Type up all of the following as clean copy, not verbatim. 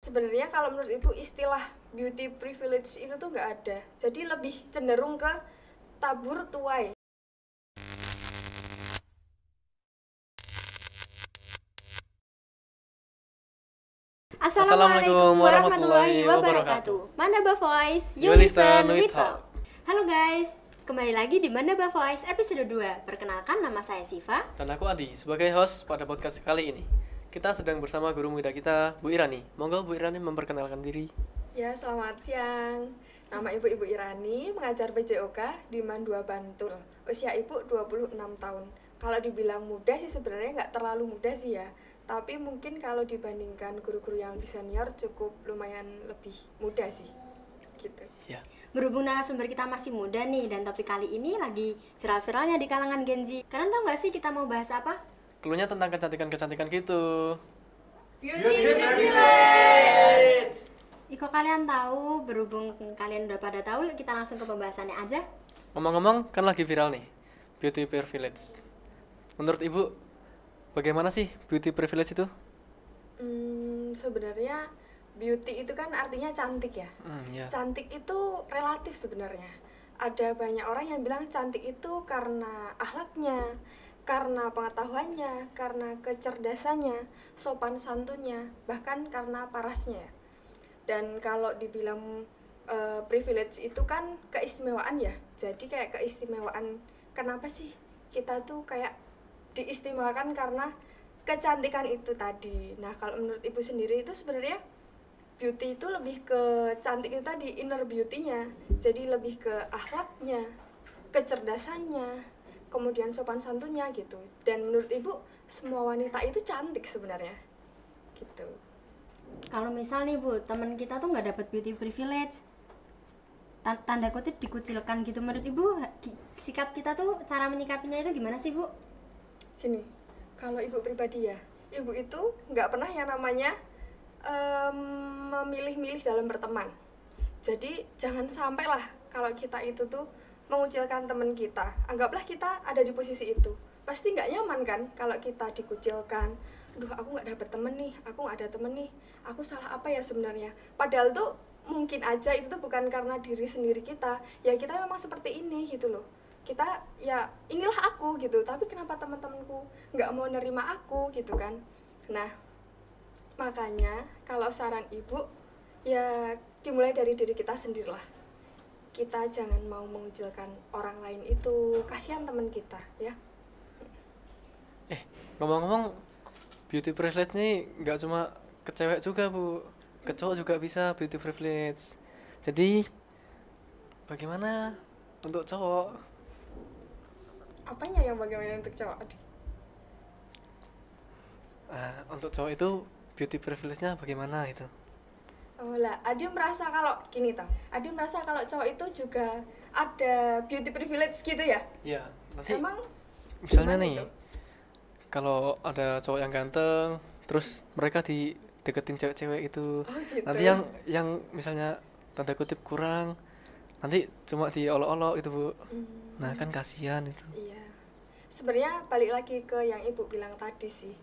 Sebenarnya kalau menurut Ibu istilah beauty privilege itu tuh nggak ada. Jadi lebih cenderung ke tabur tuai. Assalamualaikum warahmatullahi wabarakatuh. Mandaba Voice, You listen, we talk. Halo guys, kembali lagi di Mandaba Voice episode 2. Perkenalkan, nama saya Siva. Dan aku Adi, sebagai host pada podcast kali ini. Kita sedang bersama guru muda kita, Bu Irani. Monggo Bu Irani memperkenalkan diri. Ya, selamat siang. Nama Ibu Irani, mengajar PJOK di MAN 2 Bantul. Usia Ibu 26 tahun. Kalau dibilang muda sih sebenarnya nggak terlalu muda sih ya. Tapi mungkin kalau dibandingkan guru-guru yang di senior cukup lumayan lebih muda sih. Gitu. Ya. Berhubung narasumber kita masih muda nih, dan topik kali ini lagi viral-viralnya di kalangan Gen Z. Kalian tahu nggak sih kita mau bahas apa? Keluarnya tentang kecantikan-kecantikan gitu. Beauty privilege. Iko kalian tahu, berhubung kalian udah pada tahu, yuk kita langsung ke pembahasannya aja. Ngomong-ngomong, kan lagi viral nih, beauty privilege. Menurut Ibu, bagaimana sih beauty privilege itu? Sebenarnya beauty itu kan artinya cantik ya. Ya. Cantik itu relatif sebenarnya. Ada banyak orang yang bilang cantik itu karena akhlaknya, karena pengetahuannya, karena kecerdasannya, sopan santunnya, bahkan karena parasnya. Dan kalau dibilang privilege itu kan keistimewaan ya. Jadi kayak keistimewaan, kenapa sih kita tuh kayak diistimewakan karena kecantikan itu tadi. Nah, kalau menurut Ibu sendiri itu sebenarnya beauty itu lebih ke cantik itu tadi, inner beauty-nya. Jadi lebih ke akhlaknya, kecerdasannya, kemudian sopan santunnya gitu. Dan menurut Ibu semua wanita itu cantik sebenarnya. Gitu. Kalau misal nih Bu, teman kita tuh nggak dapat beauty privilege, tanda kutip dikucilkan gitu, menurut Ibu sikap kita tuh, cara menyikapinya itu gimana sih Bu? Gini, kalau Ibu pribadi ya, Ibu itu nggak pernah yang namanya memilih-milih dalam berteman. Jadi jangan sampai lah kalau kita itu tuh mengucilkan teman kita. Anggaplah kita ada di posisi itu, pasti nggak nyaman kan kalau kita dikucilkan. Aduh, aku nggak dapet temen nih, aku nggak ada temen nih, aku salah apa ya sebenarnya? Padahal tuh mungkin aja itu tuh bukan karena diri sendiri kita, ya kita memang seperti ini gitu loh. Kita ya inilah aku gitu, tapi kenapa teman-temanku nggak mau nerima aku gitu kan? Nah, makanya kalau saran Ibu ya dimulai dari diri kita sendirilah. Kita jangan mau mengucilkan orang lain itu, kasihan teman kita ya. Ngomong-ngomong, beauty privilege nih nggak cuma ke cewek juga Bu, ke cowok juga bisa beauty privilege. Jadi bagaimana untuk cowok? Apanya yang bagaimana untuk cowok? Untuk cowok itu beauty privilege-nya bagaimana itu? Oh lah, Adi merasa kalau gini toh, Adi merasa kalau cowok itu juga ada beauty privilege gitu ya? Iya, nanti Emang misalnya gimana nih, itu? kalau ada cowok yang ganteng, terus mereka dideketin cewek-cewek itu, Oh gitu. nanti yang misalnya tanda kutip kurang, nanti cuma diolok-olok itu Bu. Nah kan kasihan itu. Iya. Sebenarnya balik lagi ke yang Ibu bilang tadi sih.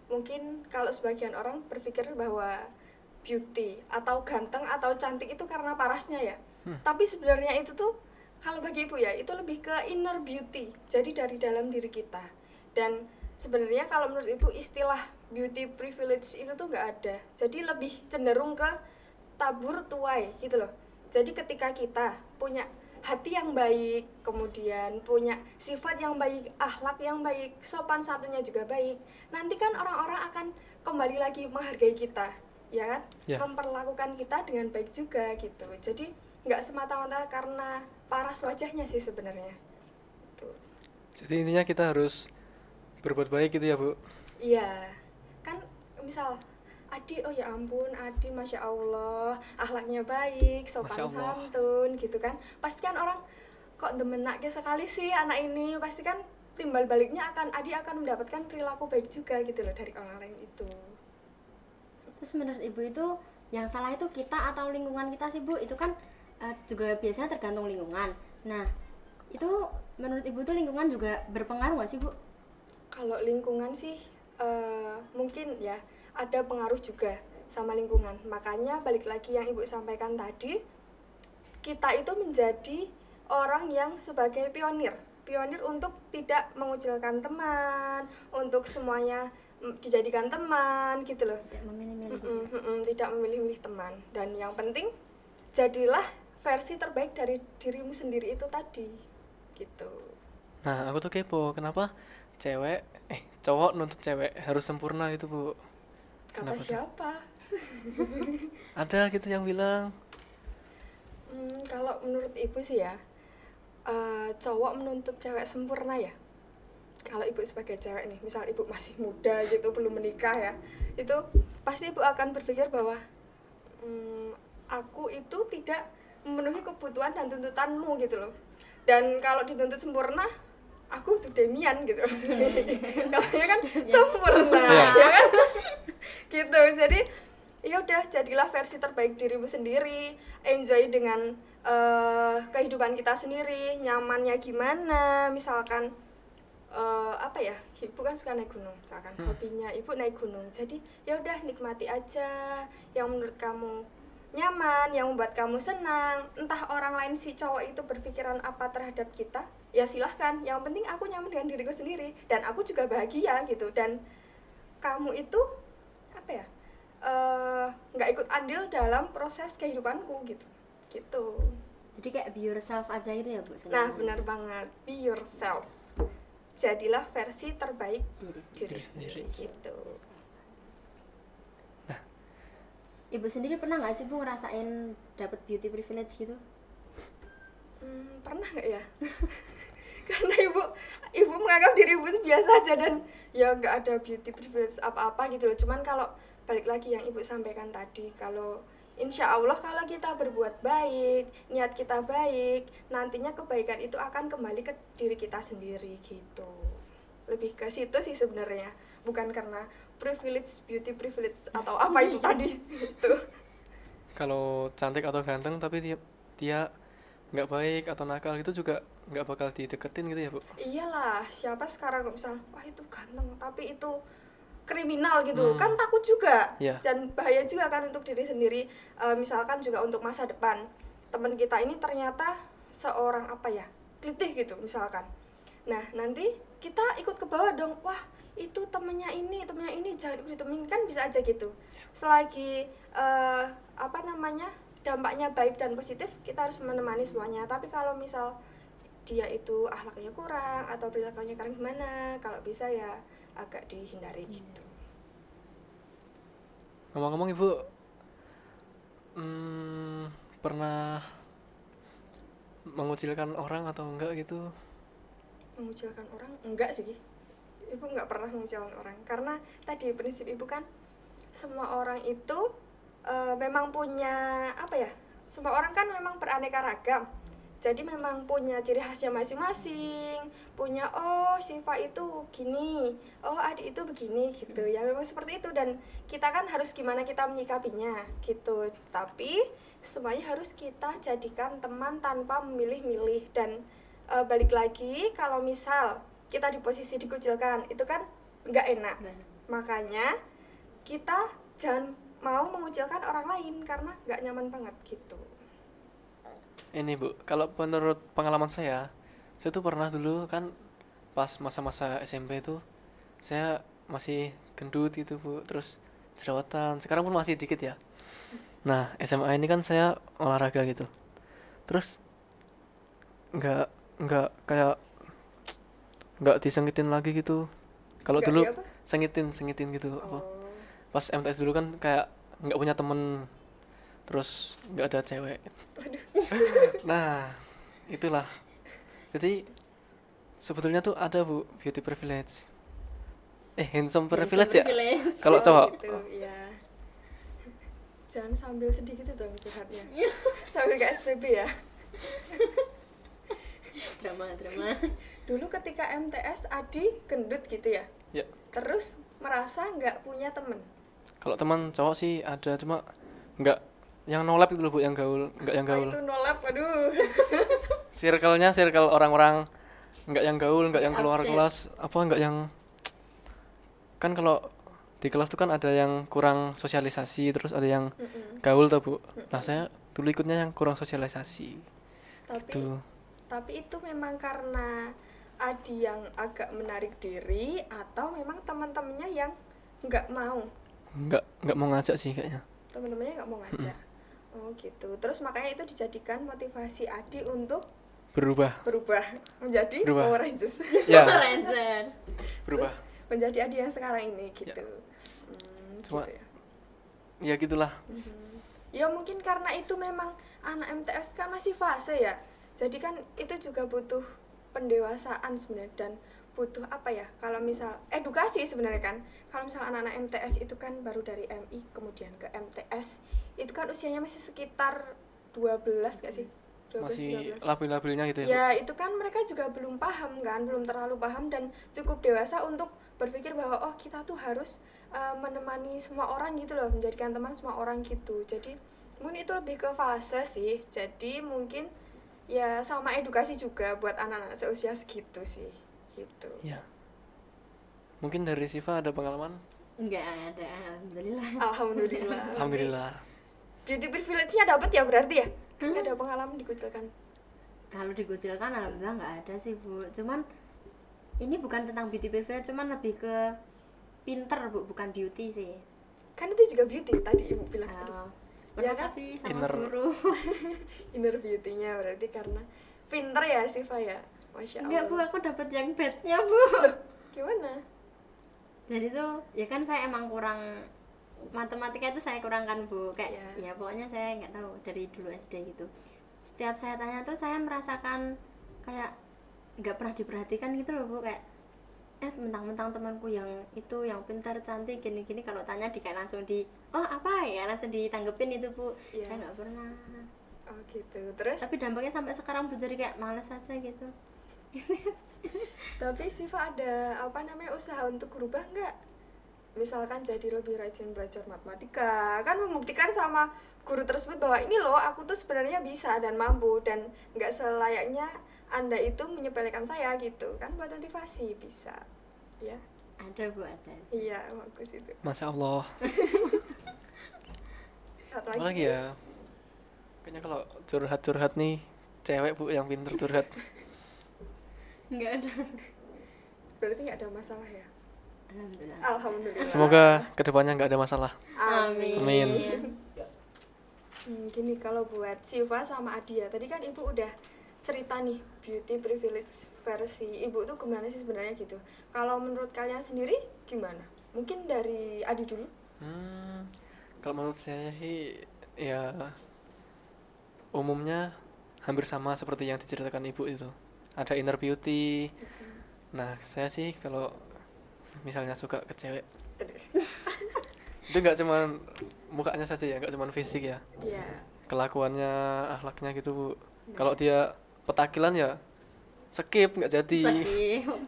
Mungkin kalau sebagian orang berpikir bahwa beauty atau ganteng atau cantik itu karena parasnya ya. Tapi sebenarnya itu tuh kalau bagi Ibu ya, itu lebih ke inner beauty. Jadi dari dalam diri kita. Dan sebenarnya kalau menurut Ibu istilah beauty privilege itu tuh nggak ada. Jadi lebih cenderung ke tabur tuai gitu loh. Jadi ketika kita punya hati yang baik, kemudian punya sifat yang baik, akhlak yang baik, sopan santunnya juga baik, nanti kan orang-orang akan kembali lagi menghargai kita, ya kan? Ya. Memperlakukan kita dengan baik juga gitu. Jadi nggak semata-mata karena paras wajahnya sih sebenarnya. Tuh. Jadi intinya kita harus berbuat baik gitu ya Bu. Iya, kan misal Adi, oh ya ampun, Adi Masya Allah, akhlaknya baik, sopan Masya Allah. santun gitu kan. Pasti kan orang, kok demenaknya sekali sih anak ini, pasti kan timbal baliknya Adi akan mendapatkan perilaku baik juga gitu loh dari orang lain itu. Terus menurut Ibu itu yang salah itu kita atau lingkungan kita sih Bu? Itu kan juga biasanya tergantung lingkungan. Nah, itu menurut Ibu tuh lingkungan juga berpengaruh nggak sih Bu? Kalau lingkungan sih mungkin ya ada pengaruh juga. sama lingkungan. Makanya balik lagi yang Ibu sampaikan tadi, kita itu menjadi orang yang sebagai pionir untuk tidak mengucilkan teman, untuk semuanya dijadikan teman gitu loh. Tidak memilih-milih gitu. Tidak memilih-milih teman. Dan yang penting jadilah versi terbaik dari dirimu sendiri itu tadi gitu. Nah, aku tuh kepo, kenapa cowok nuntut cewek harus sempurna gitu, Bu? Kata Kenapa tuh? siapa? Ada gitu yang bilang. Kalau menurut Ibu sih ya, cowok menuntut cewek sempurna ya. Kalau Ibu sebagai cewek nih, misal Ibu masih muda gitu, belum menikah ya, itu pasti Ibu akan berpikir bahwa aku itu tidak memenuhi kebutuhan dan tuntutanmu gitu loh. Dan kalau dituntut sempurna, aku tuh Demian gitu. Namanya kan sempurna, ya kan? Gitu. Jadi ya udah, jadilah versi terbaik dirimu sendiri, enjoy dengan kehidupan kita sendiri, nyamannya gimana. Misalkan apa ya, Ibu kan suka naik gunung, misalkan hobinya Ibu naik gunung, jadi ya udah nikmati aja yang menurut kamu nyaman, yang membuat kamu senang. Entah orang lain si cowok itu berpikiran apa terhadap kita, ya silahkan, yang penting aku nyaman dengan diriku sendiri dan aku juga bahagia gitu. Dan kamu itu apa ya, nggak ikut andil dalam proses kehidupanku gitu. Jadi kayak be yourself aja gitu ya, Bu? Nah, benar banget, be yourself, jadilah versi terbaik Diri sendiri gitu. Ibu sendiri pernah nggak sih, Bu, ngerasain dapat beauty privilege gitu? Pernah nggak ya? Karena ibu menganggap diri ibu itu biasa aja dan ya nggak ada beauty privilege apa-apa gitu loh. Cuman kalau balik lagi yang Ibu sampaikan tadi, kalau insya Allah kalau kita berbuat baik, niat kita baik, nantinya kebaikan itu akan kembali ke diri kita sendiri gitu. Lebih ke situ sih sebenarnya, bukan karena privilege, beauty privilege atau apa itu tadi gitu. Kalau cantik atau ganteng tapi dia nggak baik atau nakal itu juga nggak bakal dideketin gitu ya, Bu? Iyalah, siapa sekarang kok misal wah itu ganteng tapi itu kriminal gitu, kan takut juga. Yeah. Dan bahaya juga kan untuk diri sendiri. Misalkan juga untuk masa depan, teman kita ini ternyata seorang apa ya, klitih gitu misalkan. Nah nanti kita ikut ke bawah dong, wah itu temennya ini jangan ikut ditemenin, kan bisa aja gitu. Selagi dampaknya baik dan positif, kita harus menemani semuanya. Tapi kalau misal dia itu akhlaknya kurang atau perilakunya kurang gimana, kalau bisa ya agak dihindari gitu. Ngomong-ngomong, Ibu pernah mengucilkan orang atau enggak gitu? Mengucilkan orang enggak sih, Ibu nggak pernah mengucilkan orang, karena tadi prinsip Ibu kan semua orang itu memang punya apa ya, semua orang kan memang beraneka ragam, jadi memang punya ciri khasnya masing-masing, punya oh Siva itu gini, oh Adik itu begini gitu ya, memang seperti itu. Dan kita kan harus gimana kita menyikapinya gitu. Tapi semuanya harus kita jadikan teman tanpa memilih-milih. Dan balik lagi, kalau misal kita di posisi dikucilkan, itu kan nggak enak. Makanya kita jangan mau mengucilkan orang lain karena nggak nyaman banget gitu. Ini, Bu, kalau menurut pengalaman saya tuh pernah dulu kan pas masa-masa SMP itu saya masih gendut gitu, Bu, terus jerawatan, sekarang pun masih dikit ya. Nah, SMA ini kan saya olahraga gitu, terus nggak disengitin lagi gitu. Kalau dulu sengitin gitu. Apa, pas MTS dulu kan kayak nggak punya temen, terus nggak ada cewek. Nah itulah, jadi sebetulnya tuh ada, Bu, beauty privilege, handsome privilege ya kalau cowok gitu, ya. Jangan sambil sedih gitu dong curhatnya. Sambil ke SPB ya. drama Dulu ketika MTS Adi gendut gitu ya, ya. terus merasa nggak punya temen. Kalau teman cowok sih ada, cuma nggak yang nolep gitu loh, Bu, yang gaul, nggak yang gaul. Itu nolap, aduh. circle orang-orang nggak yang gaul, nggak yang keluar kelas, apa nggak yang, kan kalau di kelas tuh kan ada yang kurang sosialisasi, terus ada yang gaul tuh Bu. Nah saya dulu ikutnya yang kurang sosialisasi. Tapi itu memang karena Adi yang agak menarik diri atau memang teman-temannya yang nggak mau ngajak sih kayaknya. Teman-temannya nggak mau ngajak. Oh gitu. Terus makanya itu dijadikan motivasi Adi untuk berubah menjadi Power Rangers. Ya. Power Rangers. Berubah. Terus menjadi Adi yang sekarang ini gitu. Ya. Cuma gitu ya. Ya gitulah. Ya mungkin karena itu memang anak MTS kan masih fase ya. Jadi kan itu juga butuh pendewasaan sebenarnya dan butuh apa ya, kalau misal edukasi sebenarnya kan. Kalau misal anak-anak MTS itu kan baru dari MI kemudian ke MTS, itu kan usianya masih sekitar 12 gak sih? 12, masih 12. labil-labilnya gitu ya. Ya itu kan mereka juga belum paham kan, belum terlalu paham dan cukup dewasa untuk berpikir bahwa oh kita tuh harus menemani semua orang gitu loh, menjadikan teman semua orang gitu. Jadi mungkin itu lebih ke fase sih. Jadi mungkin ya sama edukasi juga buat anak-anak seusia segitu sih gitu. Ya. Mungkin dari Siva ada pengalaman? Enggak ada, Alhamdulillah. Beauty privilege-nya dapat ya berarti ya? Enggak ada pengalaman dikucilkan. Kalau dikucilkan alhamdulillah nggak ada sih Bu. Cuman ini bukan tentang beauty privilege, cuman lebih ke pinter Bu, bukan beauty sih. Kan itu juga beauty tadi Ibu bilang. Ya kan? Tapi sama Inner. guru. Inner beauty-nya berarti karena pinter ya Siva ya. Masya Allah. Enggak Bu, aku dapat yang bad-nya Bu. Loh, gimana? Jadi tuh ya kan saya emang kurang matematika itu saya kurang kan Bu. Kayak ya pokoknya saya nggak tahu dari dulu SD gitu. Setiap saya tanya tuh saya merasakan kayak nggak pernah diperhatikan gitu loh Bu, kayak mentang-mentang temanku yang itu yang pintar cantik gini-gini, kalau tanya kayak langsung oh apa ya, langsung ditanggepin itu Bu. Saya nggak pernah. Oh gitu. Terus tapi dampaknya sampai sekarang Bu, jadi kayak males aja gitu. Tapi Siva ada usaha untuk berubah nggak? Misalkan jadi lebih rajin belajar matematika, kan membuktikan sama guru tersebut bahwa ini loh aku tuh sebenarnya bisa dan mampu dan nggak selayaknya Anda itu menyepelekan saya gitu kan, buat motivasi bisa ya. Ada Bu, ada. Iya bagus itu. Masya Allah. Satu Apa lagi ya? Kayaknya kalau curhat nih cewek Bu yang pinter curhat. Nggak ada. Berarti nggak ada masalah ya? Alhamdulillah. Semoga kedepannya nggak ada masalah. Amin. Gini, kalau buat Siva sama Adia, tadi kan Ibu udah cerita nih beauty privilege versi Ibu tuh gimana sih sebenarnya gitu. Kalau menurut kalian sendiri gimana? Mungkin dari Adi dulu. Kalau menurut saya sih ya umumnya hampir sama seperti yang diceritakan Ibu itu. Ada inner beauty. Nah, saya sih kalau misalnya suka ke cewek itu nggak cuman mukanya saja ya, nggak cuman fisik ya. Kelakuannya, akhlaknya gitu Bu. Kalau dia petakilan ya skip, nggak jadi.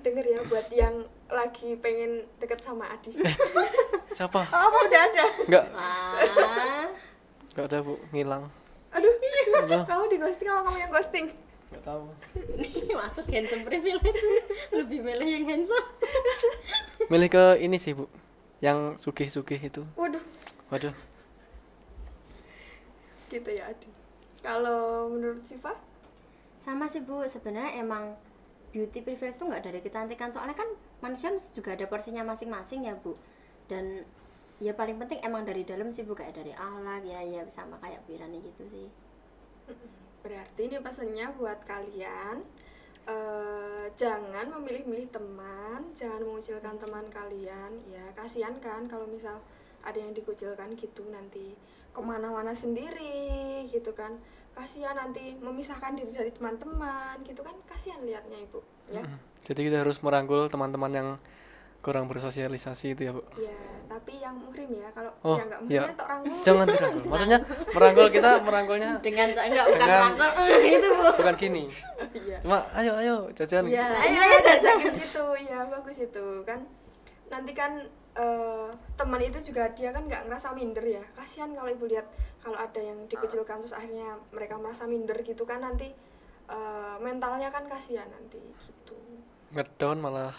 Denger ya buat yang lagi pengen deket sama Adi. Siapa? Oh udah ada. Nggak ada Bu, ngilang. Aduh. Kamu di ghosting apa kamu yang ghosting? Nggak tahu. Masuk handsome privilege. Lebih milih yang handsome. Milih ke ini sih Bu, yang sugih-sugih itu. Waduh. Gitu ya Adi. Kalau menurut Siva? Sama sih Bu, sebenarnya emang beauty privilege itu nggak dari kecantikan, soalnya kan manusia juga ada porsinya masing-masing ya Bu. Dan ya paling penting emang dari dalam sih Bu, kayak dari akhlak ya sama kayak Bu Irani gitu sih. Berarti ini pesannya buat kalian, jangan memilih-milih teman, jangan mengucilkan teman kalian. Ya kasihan kan kalau misal ada yang dikucilkan gitu, nanti kemana-mana sendiri gitu kan. Kasihan nanti memisahkan diri dari teman-teman gitu kan, kasihan lihatnya Ibu ya. Jadi kita harus merangkul teman-teman yang kurang bersosialisasi itu ya Bu. Ya tapi yang muhrim ya, kalau yang nggak muhrim ya. Tok rangkul. Jangan dirangkul, maksudnya merangkulnya dengan bukan rangkul gitu Bu, bukan gini. Cuma ayo jajan. Iya, ayo jajan gitu ya, bagus itu kan. Nanti kan teman itu juga dia kan nggak ngerasa minder ya. Kasihan kalau Ibu lihat kalau ada yang dikucilkan terus akhirnya mereka merasa minder gitu kan, nanti mentalnya kan kasihan nanti gitu. Ngedown malah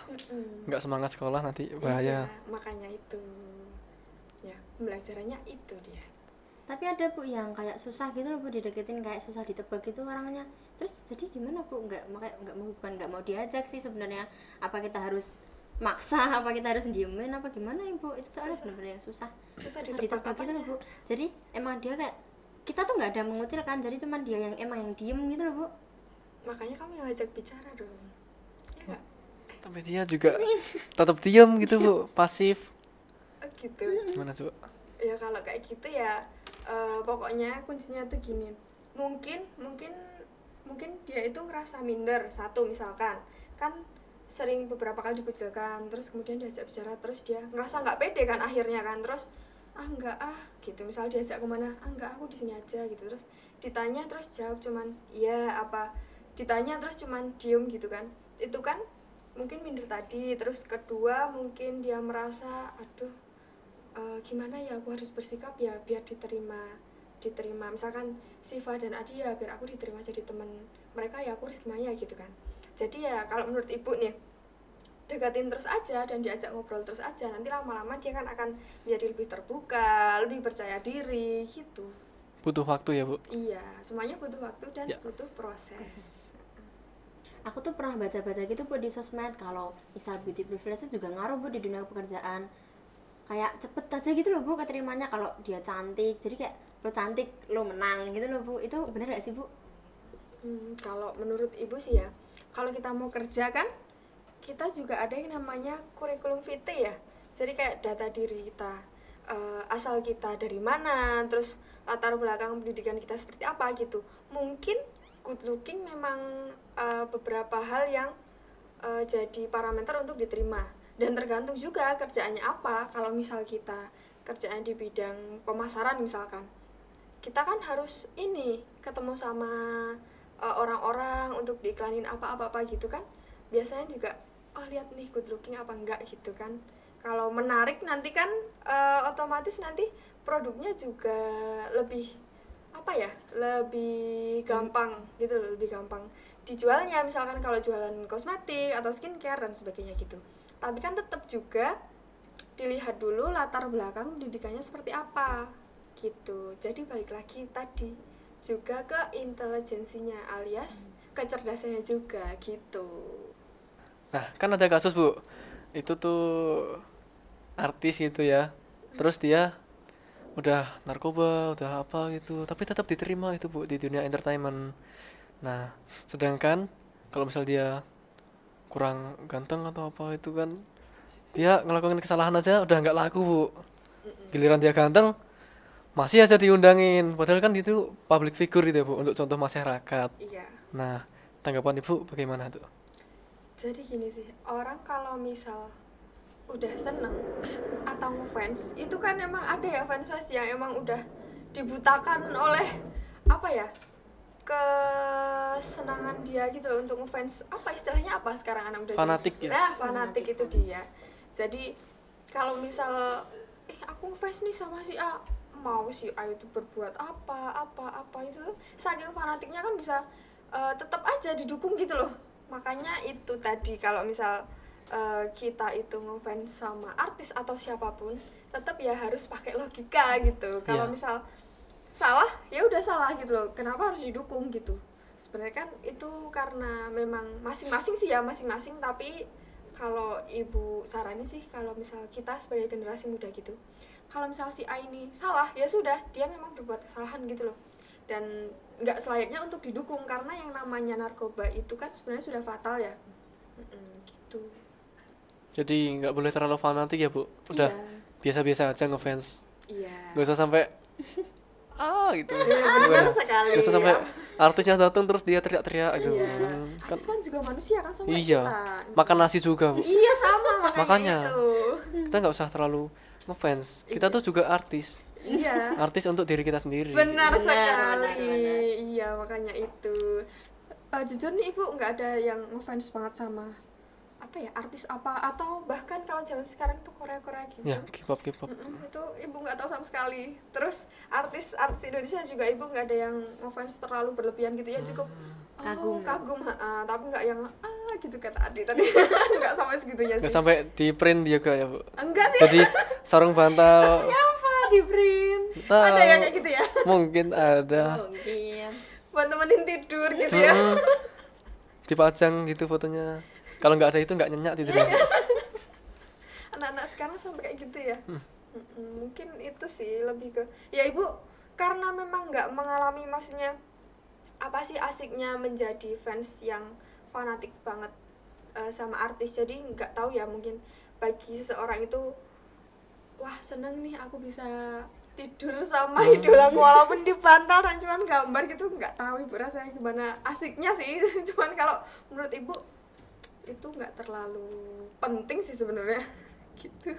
nggak semangat sekolah, nanti bahaya. Iya, makanya itu pembelajarannya itu dia. Tapi ada Bu yang kayak susah gitu loh Bu, dideketin kayak susah ditebak gitu orangnya. Terus jadi gimana Bu? Nggak mau diajak sih sebenarnya. Apa kita harus maksa, apa kita harus diemin, apa gimana Ibu? Itu soalnya sebenarnya susah ditebak gitu loh Bu. Jadi emang dia kayak kita tuh nggak ada mengucilkan, jadi cuman dia yang emang yang diem gitu loh Bu. Makanya kamu yang ajak bicara dong. Ya gak? Tapi dia juga tetap diam gitu Bu, pasif. Oh gitu. Gimana coba? Ya kalau kayak gitu ya pokoknya kuncinya tuh gini. Mungkin dia itu ngerasa minder, satu misalkan kan sering beberapa kali dikucilkan, terus kemudian diajak bicara, terus dia ngerasa nggak pede kan akhirnya kan, terus enggak gitu, misal diajak kemana, enggak, aku di sini aja gitu, terus ditanya terus jawab cuman iya apa, ditanya terus cuman diem gitu kan, itu kan mungkin minder tadi. Terus kedua mungkin dia merasa aduh gimana ya aku harus bersikap ya biar diterima, misalkan Siva dan Adi ya biar aku diterima jadi teman mereka, ya aku harus gimana ya gitu kan. Jadi ya kalau menurut ibu nih, dekatin terus aja dan diajak ngobrol terus aja, nanti lama-lama dia kan akan menjadi lebih terbuka, lebih percaya diri gitu. Butuh waktu ya Bu? Iya, semuanya butuh waktu dan butuh proses. Aku tuh pernah baca-baca gitu Bu di sosmed, kalau misal beauty privilege itu juga ngaruh Bu di dunia pekerjaan. Kayak cepet aja gitu loh Bu keterimanya kalau dia cantik, jadi kayak lo cantik lo menang gitu loh Bu. Itu bener gak sih Bu? Kalau menurut ibu sih ya, kalau kita mau kerja kan kita juga ada yang namanya kurikulum vitae ya. Jadi kayak data diri kita, asal kita dari mana, terus latar belakang pendidikan kita seperti apa gitu. Mungkin good looking memang beberapa hal yang jadi parameter untuk diterima, dan tergantung juga kerjaannya apa. Kalau misal kita kerjaan di bidang pemasaran misalkan, kita kan harus ketemu sama orang-orang untuk diiklanin apa-apa gitu kan, biasanya juga lihat nih good looking apa enggak gitu kan. Kalau menarik nanti kan otomatis nanti produknya juga lebih lebih gampang gitu, lebih gampang dijualnya, misalkan kalau jualan kosmetik atau skincare dan sebagainya gitu. Tapi kan tetap juga dilihat dulu latar belakang pendidikannya seperti apa gitu. Jadi balik lagi tadi juga ke intelijensinya alias kecerdasannya juga gitu. Nah kan ada kasus Bu, itu tuh artis gitu ya, terus dia udah narkoba, udah apa gitu, tapi tetap diterima itu Bu di dunia entertainment. Nah sedangkan kalau misal dia kurang ganteng atau apa itu kan, dia ngelakuin kesalahan aja udah nggak laku Bu. Giliran dia ganteng masih aja diundangin, padahal kan itu public figure gitu ya Bu, untuk contoh masyarakat. Iya. Nah tanggapan Ibu bagaimana tuh? Jadi gini sih, orang kalau misal udah seneng atau ngefans, itu kan emang ada ya fans-fans yang emang udah dibutakan oleh kesenangan dia gitu loh untuk ngefans. Istilahnya apa sekarang anak udah fanatik ya? Nah, fanatik itu dia. Jadi kalau misal aku ngefans nih sama si A, mau si A itu berbuat apa itu, saking fanatiknya kan bisa tetap aja didukung gitu loh. Makanya itu tadi, kalau misal kita itu ngefans sama artis atau siapapun, tetap ya harus pakai logika gitu. Kalau misal salah ya udah salah gitu loh, kenapa harus didukung gitu. Sebenarnya kan itu karena memang masing-masing sih ya, masing-masing. Tapi kalau ibu saranin sih, kalau misal kita sebagai generasi muda gitu, kalau misal si A ini salah ya sudah, dia memang berbuat kesalahan gitu loh, dan nggak selayaknya untuk didukung, karena yang namanya narkoba itu kan sebenarnya sudah fatal ya. Gitu. Jadi nggak boleh terlalu fanatik ya Bu, udah biasa-biasa aja ngefans. Iya. Gak usah sampai gitu. Benar sekali. Gak usah sampai artisnya datang terus dia teriak-teriak gitu. Artis kan juga manusia kan sama iya, kita. makan nasi juga Bu. Iya sama, makanya itu. Kita nggak usah terlalu ngefans, kita tuh juga artis. Iya. Artis untuk diri kita sendiri. Benar sekali. Iya, makanya itu. Jujur nih ibu nggak ada yang ngefans banget sama artis apa, atau bahkan kalau zaman sekarang tuh Korea gitu ya, K-pop itu ibu nggak tahu sama sekali. Terus artis Indonesia juga ibu nggak ada yang ngefans terlalu berlebihan gitu ya, cukup kagum tapi nggak yang gitu kata Adi tadi. Nggak sampai segitunya sih, nggak sampai di print juga ya Bu. Enggak sih, jadi sarung bantal di print. Ada yang kayak gitu ya? Mungkin ada. Mungkin. Buat nemenin tidur gitu ya. Dipajang gitu fotonya. Kalau nggak ada itu nggak nyenyak tidurnya. Anak-anak sekarang sampai kayak gitu ya. Mungkin itu sih lebih ke ya ibu karena memang nggak mengalami, maksudnya apa sih asiknya menjadi fans yang fanatik banget sama artis, jadi nggak tahu ya, mungkin bagi seseorang itu wah seneng nih aku bisa tidur sama idolaku walaupun di bantal dan cuman gambar gitu, nggak tahu ibu rasanya gimana asiknya sih. Cuman kalau menurut ibu itu nggak terlalu penting sih sebenarnya gitu.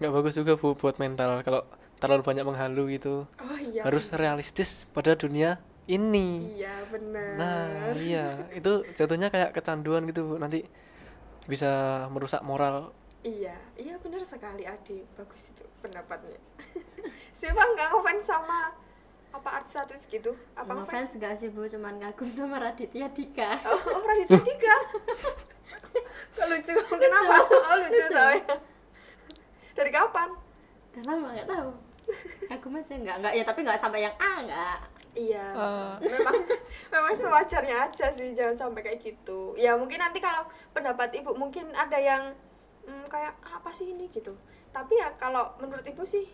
Nggak bagus juga Bu buat mental kalau terlalu banyak menghalu gitu. Oh iya, harus realistis pada dunia ini. iya benar. Nah iya, itu jatuhnya kayak kecanduan gitu Bu, nanti bisa merusak moral. Iya benar sekali Adi, bagus itu pendapatnya. Siapa nggak ngefans sama apa artis-artis gitu? Apa Ngefans gak sih Bu, cuman kagum sama Raditya Dika. Oh Raditya Dika. Kok lucu, kenapa? Oh lucu soalnya. Dari kapan? Udah lama nggak tahu. Kagum aja nggak ya, tapi nggak sampai yang nggak. Iya, memang sewajarnya aja sih, jangan sampai kayak gitu. Ya mungkin nanti kalau pendapat ibu mungkin ada yang kayak apa sih ini gitu. Tapi ya kalau menurut ibu sih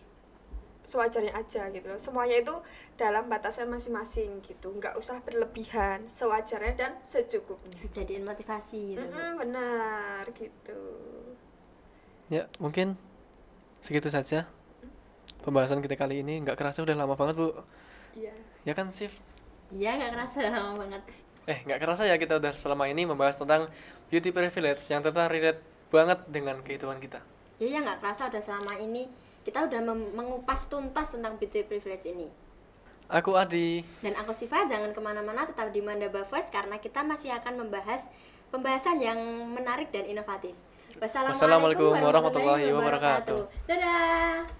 sewajarnya aja gitu loh. Semuanya itu dalam batasnya masing-masing gitu. Nggak usah berlebihan, sewajarnya dan secukupnya. Dijadiin motivasi gitu. Benar gitu. Ya mungkin segitu saja pembahasan kita kali ini. Nggak kerasa udah lama banget Bu. Iya. Ya kan Sif? Iya nggak kerasa lama banget. Nggak kerasa ya kita udah selama ini membahas tentang beauty privilege yang ternyata relate banget dengan kehidupan kita. Ya nggak kerasa udah selama ini kita udah mengupas tuntas tentang beauty privilege ini. Aku Adi. Dan aku Siva, jangan kemana-mana, tetap di Mandaba Voice karena kita masih akan membahas pembahasan yang menarik dan inovatif. Wassalamualaikum warahmatullahi wabarakatuh. Dadah.